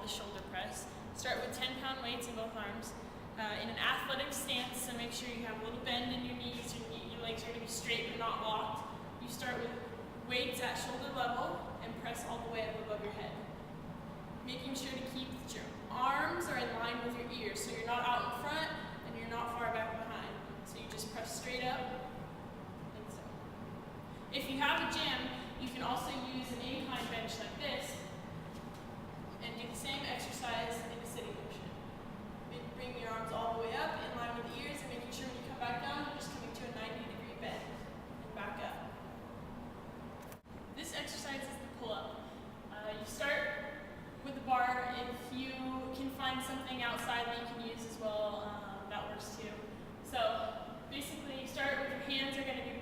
called the shoulder press. Start with 10-pound weights in both arms. In an athletic stance, so make sure you have a little bend in your knees, your legs are going to be straight but not locked. You start with weights at shoulder level and press all the way up above your head. Making sure to keep that your arms are in line with your ears, so you're not out in front and you're not far back behind. So you just press straight up and so. If you have a gym, you can also use an incline bench like this and do the same exercise in a sitting motion. Bring your arms all the way up in line with the ears and making sure when you come back down, you're just coming to a 90-degree bend and back up. This exercise is the pull-up. You start with the bar. If you can find something outside that you can use as well, that works too. So basically you start with your hands are going to be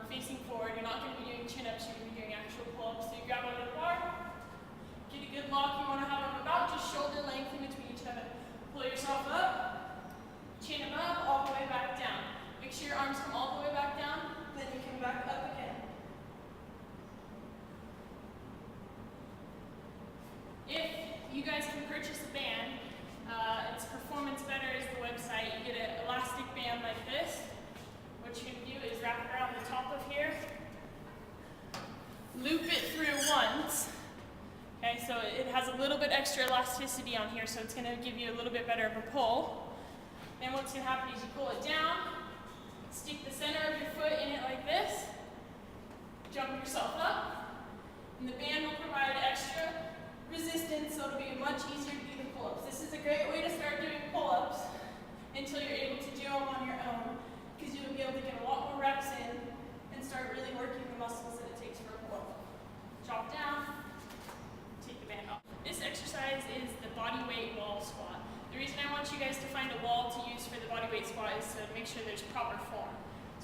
facing forward. You're not going to be doing chin-ups, you're going to be doing actual pull-ups. So you grab onto the bar, get a good lock. You want to have them about just shoulder length in between each other. Pull yourself up, chin them up, all the way back down. Make sure your arms come all the way back down, then you come back up again. If you guys can purchase a band, it's Performance Better is the website. You get an elastic band like this. What you're going to do is wrap it around the top of here, loop it through once. Okay, so it has a little bit extra elasticity on here, so it's going to give you a little bit better of a pull. Then what's going to happen is you pull it down, stick the center of your foot in it like this, jump yourself up, and the band will provide extra resistance, so it'll be much easier to do the pull-ups. This is a great way to start doing pull-ups until you're able to do them on your own, because you'll be able to get a lot more reps in and start really working the muscles that it takes for a pull-up. Drop down. This exercise is the body weight wall squat. The reason I want you guys to find a wall to use for the body weight squat is to make sure there's proper form.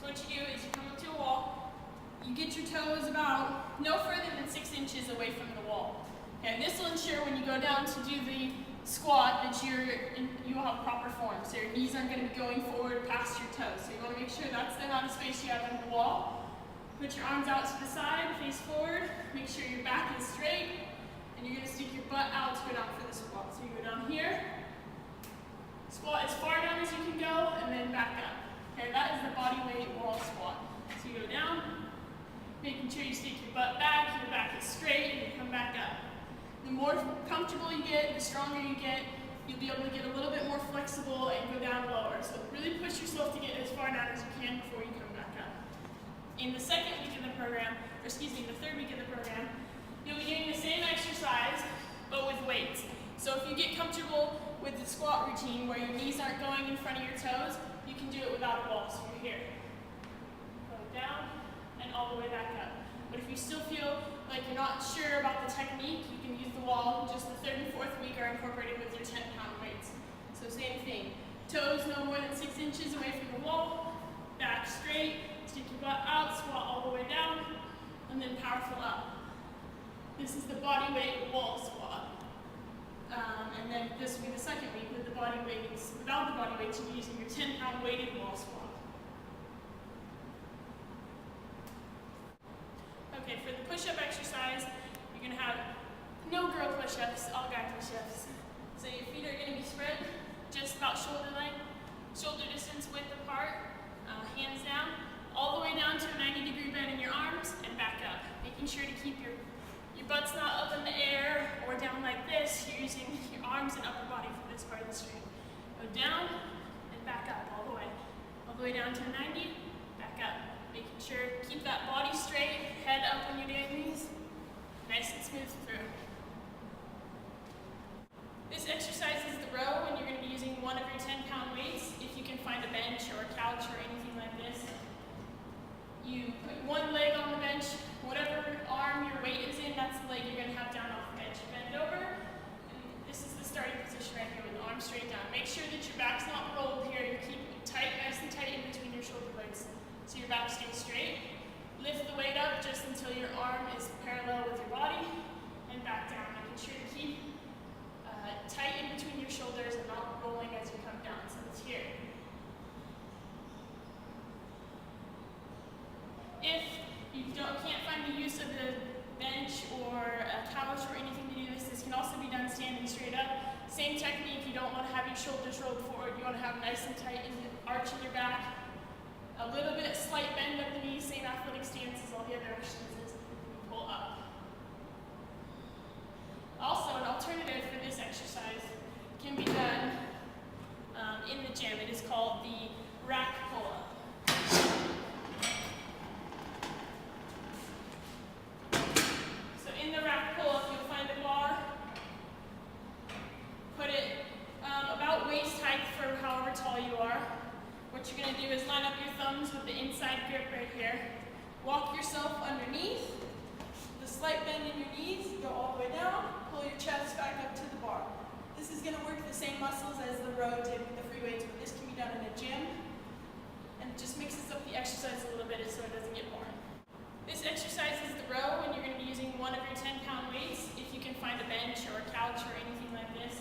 So what you do is you come up to a wall, you get your toes about no further than 6 inches away from the wall. Okay, and this will ensure when you go down to do the squat that you will have proper form. So your knees aren't going to be going forward past your toes. So you want to make sure that's the amount of space you have on the wall. Put your arms out to the side, face forward, make sure your back is straight. And you're going to stick your butt out to go down for the squat. So you go down here, squat as far down as you can go, and then back up. Okay, that is the body weight wall squat. So you go down, making sure you stick your butt back, your back is straight, and you come back up. The more comfortable you get, the stronger you get, you'll be able to get a little bit more flexible and go down lower. So really push yourself to get as far down as you can before you come back up. In the second week of the program, or excuse me, the third week of the program, you'll be doing the same exercise, but with weights. So if you get comfortable with the squat routine where your knees aren't going in front of your toes, you can do it without a wall. So you're here. Go down and all the way back up. But if you still feel like you're not sure about the technique, you can use the wall. Just the third and fourth week are incorporated with your 10-pound weights. So same thing. Toes no more than 6 inches away from the wall. Back straight. Stick your butt out. Squat all the way down. And then powerful up. This is the body weight wall squat. And then this will be the second week with the body weights. Without the body weights, you'll be using your 10-pound weighted wall squat. Okay, for the push-up exercise, you're going to have no girl push-ups, all guy push-ups. So your feet are going to be spread just about shoulder length, shoulder distance width apart, hands down, all the way down to a 90-degree bend in your arms and back up. Making sure to keep your butt's not up in the air or down like this. You're using your arms and upper body for this part of the string. Go down and back up all the way down to 90, back up. Making sure to keep that body straight, head up when you're doing these. Nice and smooth through. This exercise is the row, and you're going to be using one of your 10-pound weights. If you can find a bench or a couch or anything like this, you put one leg on the bench, whatever arm your weight is in, that's the leg you're going to have down off the bench. You bend over, and this is the starting position right here with the arm straight down. Make sure that your back's not rolled here. You keep it tight, nice and tight in between your shoulder blades so your back stays straight. Lift the weight up just until your arm is parallel with your body, and back standing straight up. Same technique, you don't want to have your shoulders rolled forward. You want to have nice and tight in the arch in your back. A little bit slight bend at the knees, same athletic stance as all the other exercises. Pull up. Also, an alternative for this exercise can be done in the gym. It is called the rack pull-up. So in the rack pull-up, you'll find a bar. Put it about waist height for however tall you are. What you're going to do is line up your thumbs with the inside grip right here. Walk yourself underneath. The slight bend in your knees, go all the way down. Pull your chest back up to the bar. This is going to work the same muscles as the row did with the free weights, but this can be done in a gym. And it just mixes up the exercise a little bit so it doesn't get boring. This exercise is the row, and you're going to be using one of your 10-pound weights. If you can find a bench or a couch or anything like this.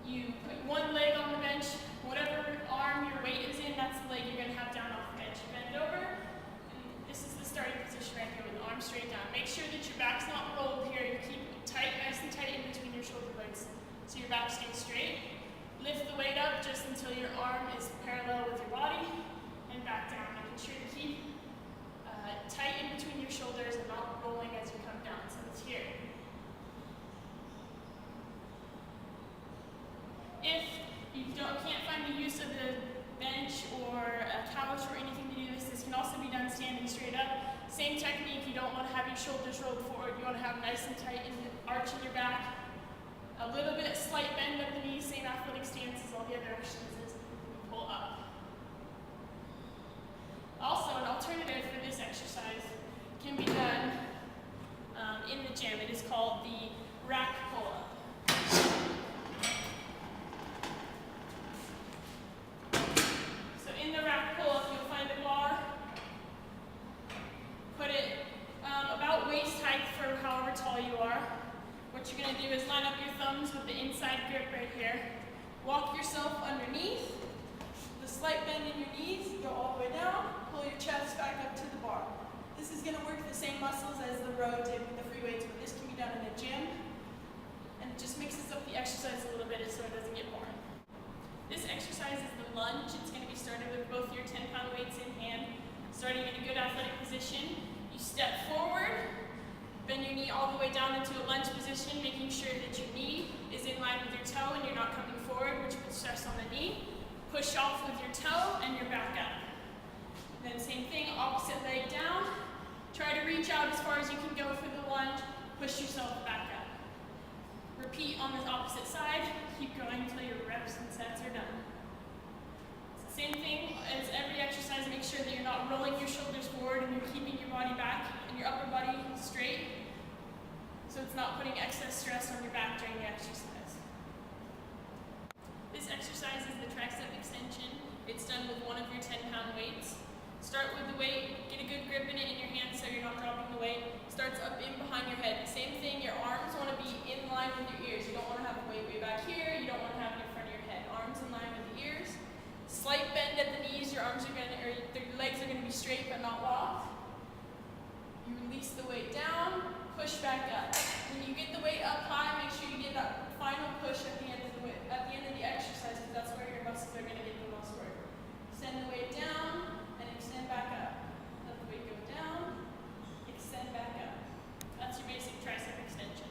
You put one leg on the bench, whatever arm your weight is in, that's the leg you're going to have down off the bench. You bend over, and this is the starting position right here with the arm straight down. Make sure that your back's not rolled here. You keep it tight, nice and tight in between your shoulder blades so your back stays straight. Lift the weight up just until your arm is parallel with your body, and back down. Making sure to keep tight in between your shoulders and not rolling as you come down. So it's here. If you can't find the use of the bench or a couch or anything to do this, this can also be done standing straight up. Same technique, you don't want to have your shoulders rolled forward. You want to have nice and tight in the arch in your back. A little bit slight bend at the knees, same athletic stance as all the other exercises. Pull up. Also, an alternative for this exercise can be done in the gym. It is called the rack pull-up. So in the rack pull-up, you'll find a bar. Put it about waist height for however tall you are. What you're going to do is line up your thumbs with the inside grip right here. Walk yourself underneath. The slight bend in your knees, go all the way down. Pull your chest back up to the bar. This is going to work the same muscles as the row did with the free weights, but this can be done in a gym. And it just mixes up the exercise a little bit so it doesn't get boring. This exercise is the lunge. It's going to be started with both your 10-pound weights in hand. Starting in a good athletic position. You step forward. Bend your knee all the way down into a lunge position, making sure that your knee is in line with your toe and you're not coming forward, which puts stress on the knee. Push off with your toe and you're back up. Then same thing, opposite leg down. Try to reach out as far as you can go for the lunge. Push yourself back up. Repeat on the opposite side. Keep going until your reps and sets are done. Same thing as every exercise, make sure that you're not rolling your shoulders forward and you're keeping your body back and your upper body straight so it's not putting excess stress on your back during the exercise. This exercise is the tricep extension. It's done with one of your 10-pound weights. Start with the weight, get a good grip in it in your hands so you're not dropping the weight. Starts up in behind your head. Same thing, your arms want to be in line with your ears. You don't want to have the weight way back here. You don't want to have it in front of your head. Arms in line with the ears. Slight bend at the knees, your arms are going to, or your legs are going to be straight but not locked. You release the weight down, push back up. When you get the weight up high, make sure you get that final push at the end of the exercise because that's where your muscles are going to get the most work. Extend the weight down and extend back up. Let the weight go down, extend back up. That's your basic tricep extension.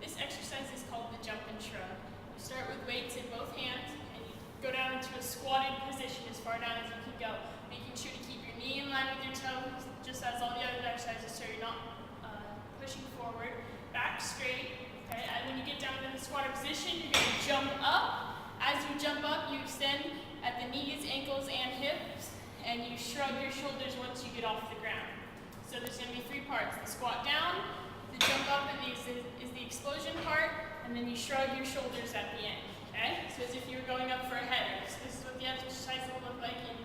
This exercise is called the jump and shrug. You start with weights in both hands. Go down into a squatted position as far down as you can go, making sure to keep your knee in line with your toes, just as all the other exercises, so you're not pushing forward. Back straight, okay? And when you get down to the squatted position, you're going to jump up. As you jump up, you extend at the knees, ankles, and hips, and you shrug your shoulders once you get off the ground. So there's going to be three parts. The squat down, the jump up is the explosion part, and then you shrug your shoulders at the end. Okay? So as if you were going up for a header. So this is what the exercise will look like in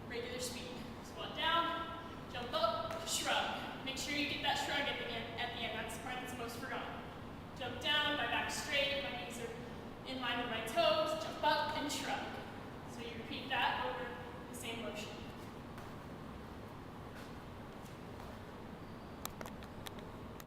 regular speed. Squat down, jump up, shrug. Make sure you get that shrug at the end.